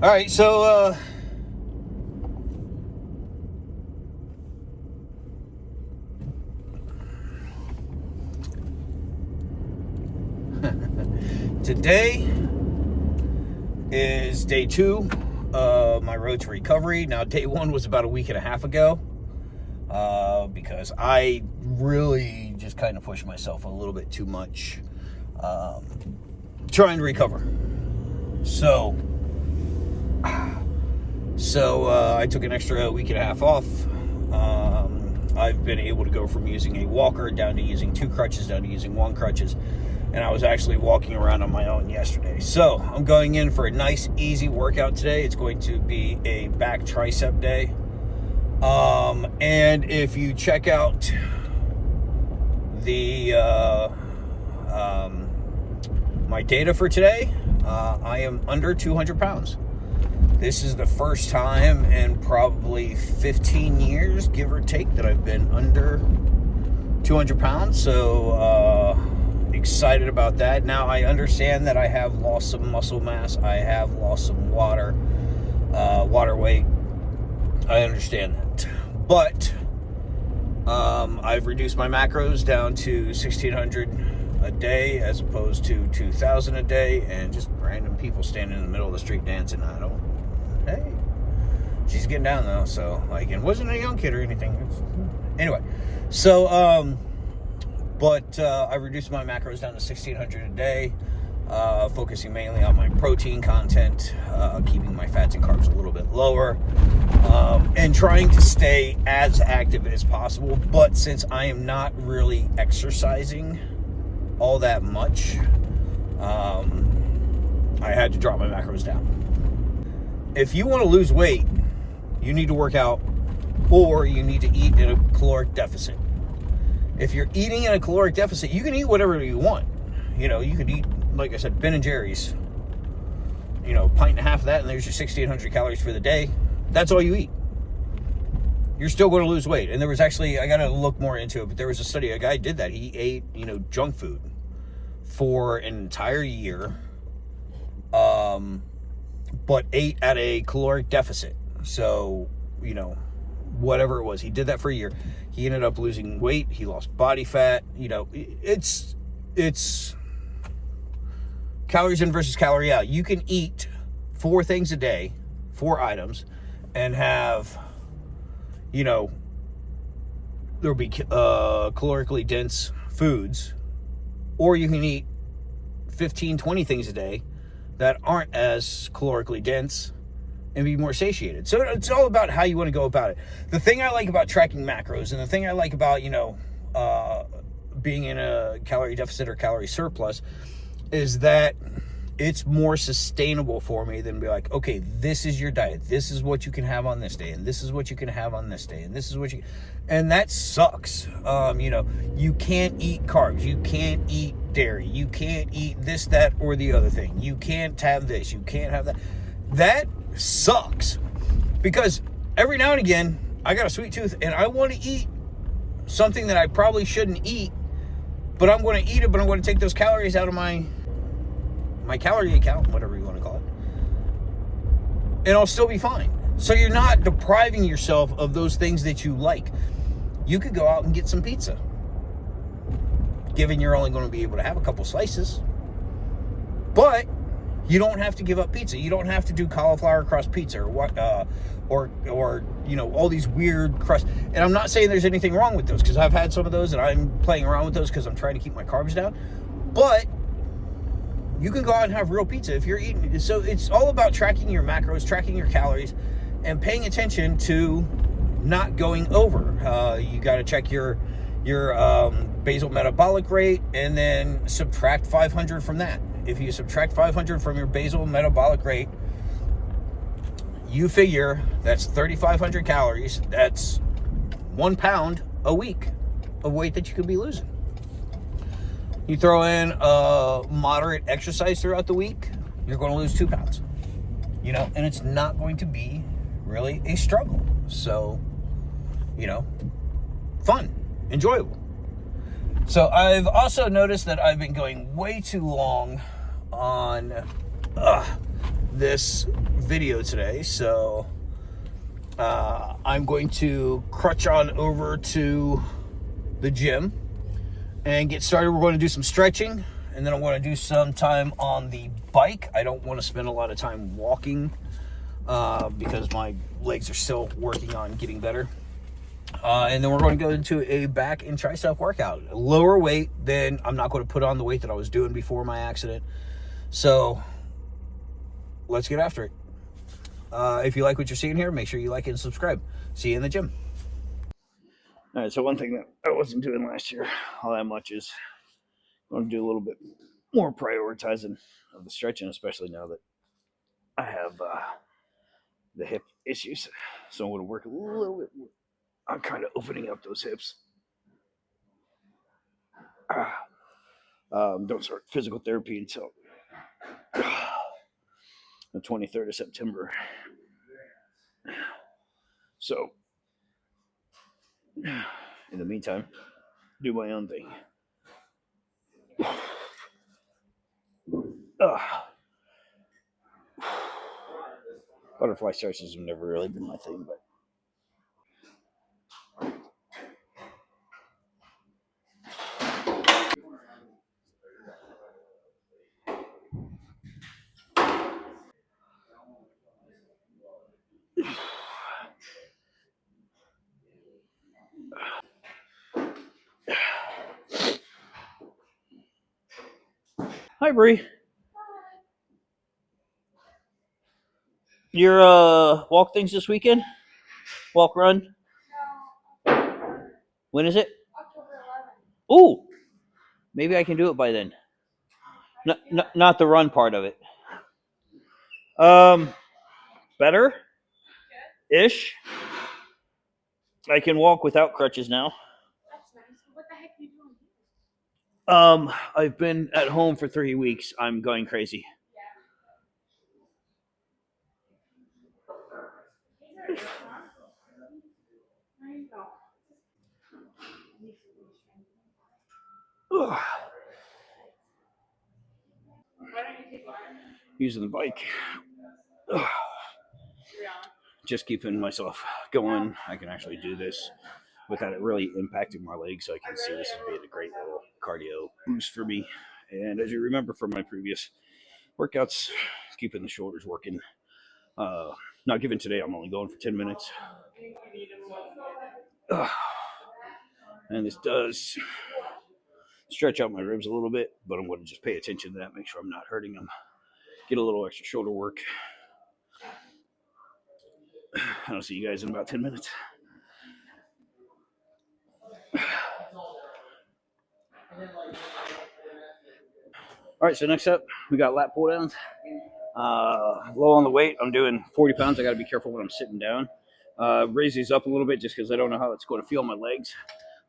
All right, so today is day 2 of my road to recovery. Now, day 1 was about a week and a half ago because I really just kind of pushed myself a little bit too much trying to recover. So I took an extra week and a half off. I've been able to go from using a walker down to using 2 crutches, down to using 1 crutches. And I was actually walking around on my own yesterday. So I'm going in for a nice, easy workout today. It's going to be a back tricep day. And if you check out the my data for today, I am under 200 pounds. This is the first time in probably 15 years, give or take, that I've been under 200 pounds. So excited about that. Now, I understand that I have lost some muscle mass. I have lost some water weight. I understand that. But I've reduced my macros down to 1,600 a day as opposed to 2,000 a day, and just random people standing in the middle of the street dancing. Hey, she's getting down though, so like, it wasn't a young kid or anything. Anyway, so I reduced my macros down to 1,600 a day, focusing mainly on my protein content, keeping my fats and carbs a little bit lower, and trying to stay as active as possible. But since I am not really exercising all that much, I had to drop my macros down. If you want to lose weight, you need to work out, or you need to eat in a caloric deficit. If you're eating in a caloric deficit, you can eat whatever you want. You could eat, like I said, Ben & Jerry's, a pint and a half of that, and there's your 1,600 calories for the day. That's all you eat. You're still going to lose weight. And there was actually, I got to look more into it, but there was a study, a guy did that. He ate, junk food for an entire year, but ate at a caloric deficit. So, whatever it was, he did that for a year. He ended up losing weight. He lost body fat. It's calories in versus calorie out. You can eat 4 things a day, 4 items, and have, there'll be calorically dense foods, or you can eat 15, 20 things a day that aren't as calorically dense and be more satiated. So it's all about how you want to go about it. The thing I like about tracking macros, and the thing I like about, being in a calorie deficit or calorie surplus, is that it's more sustainable for me than be like, okay, this is your diet. This is what you can have on this day, and this is what you can have on this day, and this is what you... And that sucks. You can't eat carbs. You can't eat dairy. You can't eat this, that, or the other thing. You can't have this. You can't have that. That sucks, because every now and again I got a sweet tooth and I want to eat something that I probably shouldn't eat, but I'm going to eat it, but I'm going to take those calories out of my calorie account, whatever you want to call it, and I'll still be fine. So you're not depriving yourself of those things that you like. You could go out and get some pizza, given you're only going to be able to have a couple slices, but you don't have to give up pizza. You don't have to do cauliflower crust pizza or all these weird crusts. And I'm not saying there's anything wrong with those, because I've had some of those and I'm playing around with those because I'm trying to keep my carbs down. But you can go out and have real pizza if you're eating. So it's all about tracking your macros, tracking your calories, and paying attention to not going over. You got to check your basal metabolic rate, and then subtract 500 from that. If you subtract 500 from your basal metabolic rate, you figure that's 3,500 calories. That's 1 pound a week of weight that you could be losing. You throw in a moderate exercise throughout the week, you're going to lose 2 pounds. And it's not going to be really a struggle. So, fun, enjoyable. So I've also noticed that I've been going way too long on this video today, so I'm going to crutch on over to the gym and get started. We're going to do some stretching, and then I'm going to do some time on the bike. I don't want to spend a lot of time walking because my legs are still working on getting better. And then we're going to go into a back and tricep workout. Lower weight, then I'm not going to put on the weight that I was doing before my accident. So let's get after it. If you like what you're seeing here, make sure you like and subscribe. See you in the gym. All right, so one thing that I wasn't doing last year all that much is I'm going to do a little bit more prioritizing of the stretching, especially now that I have the hip issues. So I'm going to work a little bit more on kind of opening up those hips. Don't start physical therapy until the 23rd of September. So, in the meantime, do my own thing. Butterfly stretches have never really been my thing, but hi, Bree. Your walk things this weekend? Walk run? When is it? Ooh, maybe I can do it by then. Not the run part of it. Better ish. I can walk without crutches now. I've been at home for 3 weeks. I'm going crazy. Ugh. Using the bike. Ugh. Just keeping myself going. I can actually do this without it really impacting my legs. So I can see this as being a great little cardio boost for me. And as you remember from my previous workouts, keeping the shoulders working. Not given today, I'm only going for 10 minutes. And this does stretch out my ribs a little bit, but I'm going to just pay attention to that, make sure I'm not hurting them. Get a little extra shoulder work. I'll see you guys in about 10 minutes. All right, so next up, we got lat pull downs. Low on the weight. I'm doing 40 pounds. I got to be careful when I'm sitting down. Raise these up a little bit just because I don't know how it's going to feel on my legs.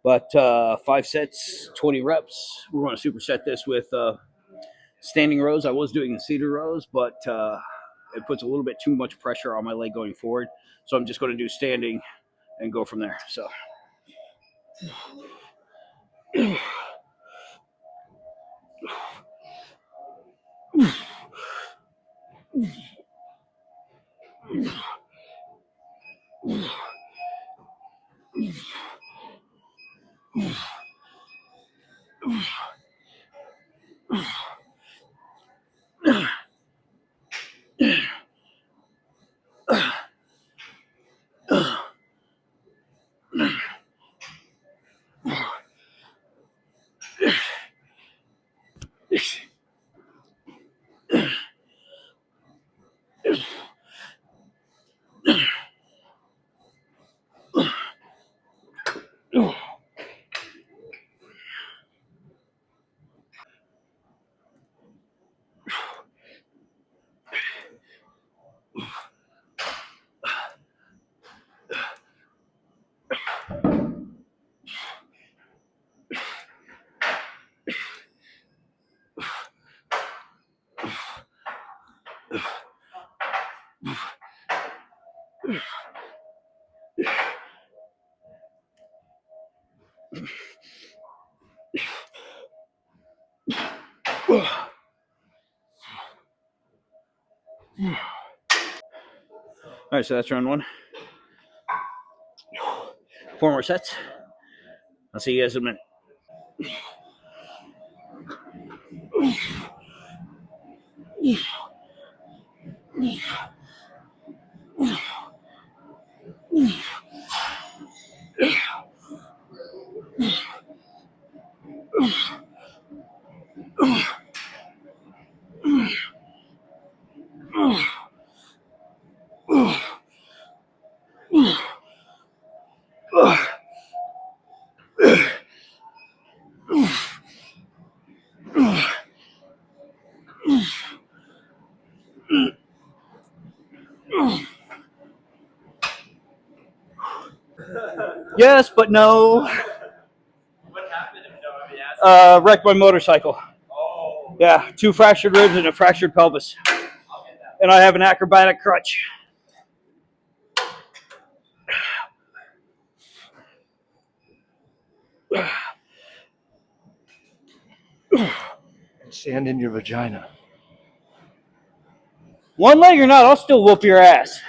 But 5 sets, 20 reps. We're going to superset this with standing rows. I was doing the seated rows, but it puts a little bit too much pressure on my leg going forward. So I'm just going to do standing and go from there. So. All right, so that's round one. 4 more sets. I'll see you guys in a minute. Yes, but no. What happened if no one wrecked my motorcycle. Oh. Yeah, 2 fractured ribs and a fractured pelvis. And I have an acrobatic crutch. And sand in your vagina. One leg or not, I'll still whoop your ass.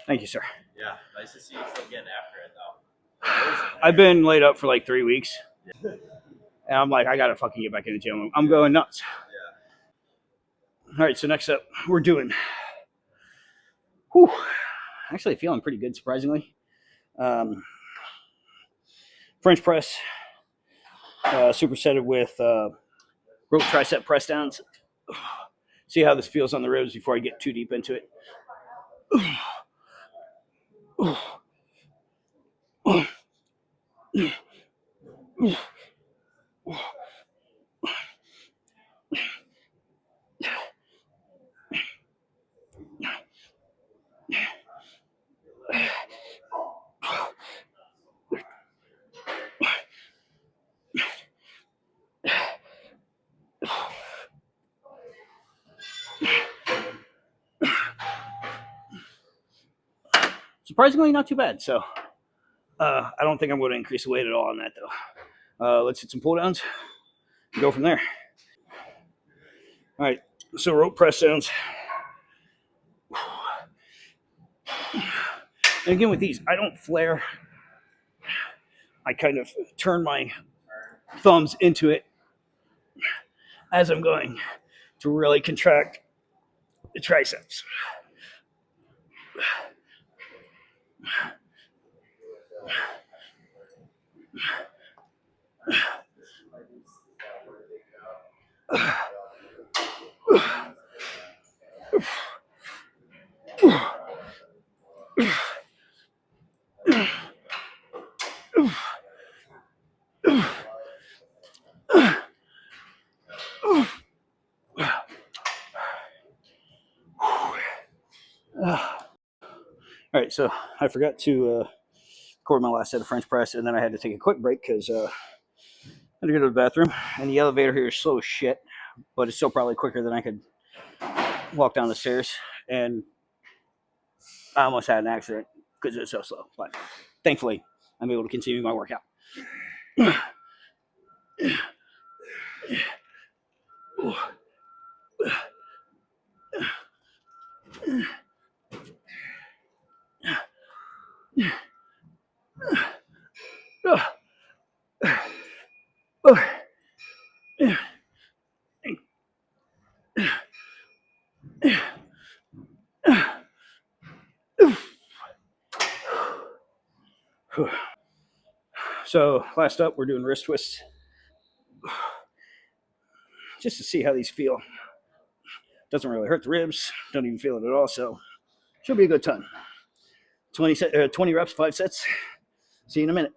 Thank you, sir. Yeah, nice to see you still getting after it, though. I've been laid up for like 3 weeks. Yeah. And I'm like, I gotta fucking get back in the gym. I'm going nuts. Yeah. All right, so next up, we're doing. Whew, actually feeling pretty good, surprisingly. French press, supersetted with rope tricep press downs. See how this feels on the ribs before I get too deep into it. Surprisingly, not too bad. So I don't think I'm going to increase the weight at all on that, though. Let's hit some pull downs and go from there. All right, so rope press downs. And again, with these, I don't flare. I kind of turn my thumbs into it as I'm going to really contract the triceps. All right, so I forgot to record my last set of French press, and then I had to take a quick break because I had to go to the bathroom. And the elevator here is slow as shit, but it's still probably quicker than I could walk down the stairs. And I almost had an accident because it's so slow. But thankfully, I'm able to continue my workout. So last up, we're doing wrist twists just to see how these feel. Doesn't really hurt the ribs. Don't even feel it at all. So should be a good time. 20 reps, 5 sets. See you in a minute.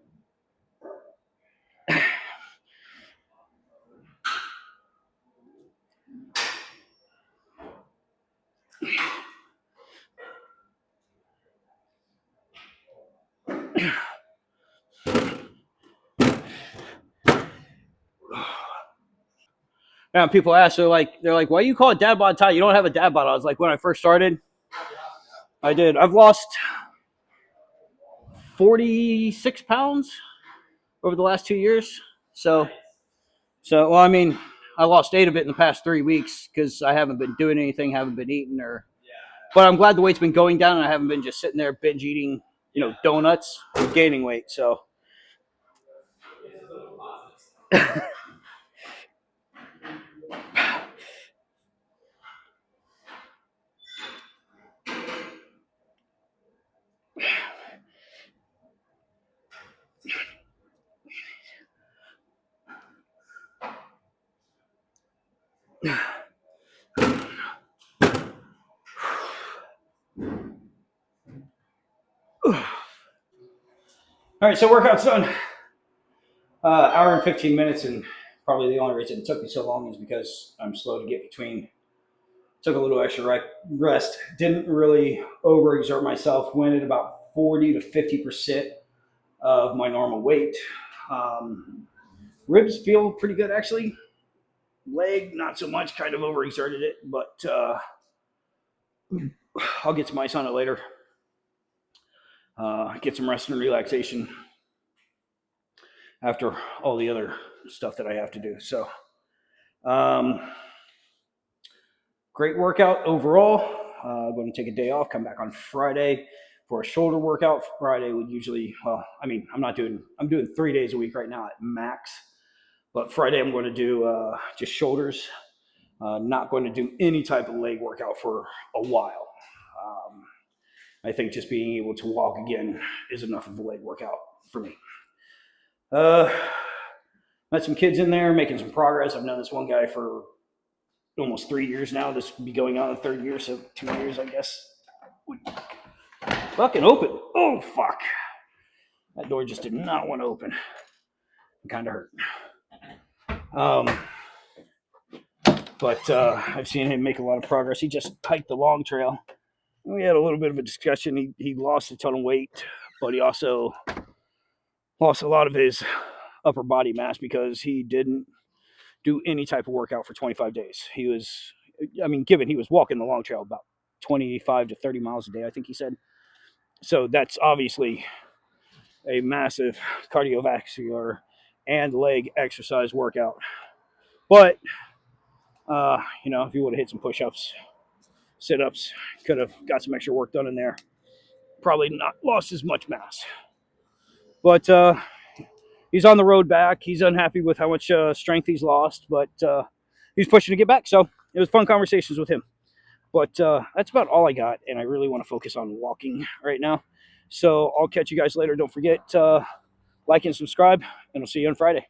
Yeah, people ask, they're like, why do you call it dad bod tie? You don't have a dad bod. I was like, when I first started, I did. I've lost 46 pounds over the last 2 years. So well, I mean, I lost 8 of it in the past 3 weeks because I haven't been doing anything, haven't been eating, but I'm glad the weight's been going down and I haven't been just sitting there binge eating, donuts and gaining weight. So. All right, so workout's done. Hour and 15 minutes, and probably the only reason it took me so long is because I'm slow to get between. Took a little extra rest. Didn't really overexert myself. Went at about 40 to 50% of my normal weight. Ribs feel pretty good, actually. Leg, not so much. Kind of overexerted it, but I'll get some ice on it later. Get some rest and relaxation after all the other stuff that I have to do. So, great workout overall. I'm going to take a day off, come back on Friday for a shoulder workout. Friday would usually, I'm doing 3 days a week right now at max. But Friday I'm going to do just shoulders. Not going to do any type of leg workout for a while. I think just being able to walk again is enough of a leg workout for me. Met some kids in there, making some progress. I've known this one guy for almost 3 years now. This will be going on the 3rd year, so 2 years, I guess. Fucking open. Oh, fuck. That door just did not want to open. It kind of hurt. But I've seen him make a lot of progress. He just hiked the long trail. We had a little bit of a discussion. He lost a ton of weight, but he also lost a lot of his upper body mass because he didn't do any type of workout for 25 days. He was walking the long trail about 25 to 30 miles a day, I think he said. So that's obviously a massive cardiovascular and leg exercise workout. But, if you would have hit some push-ups, sit-ups, could have got some extra work done in there. Probably not lost as much mass. But he's on the road back. He's unhappy with how much strength he's lost, but he's pushing to get back. So it was fun conversations with him. But that's about all I got, and I really want to focus on walking right now. So I'll catch you guys later. Don't forget to like and subscribe, and I'll see you on Friday.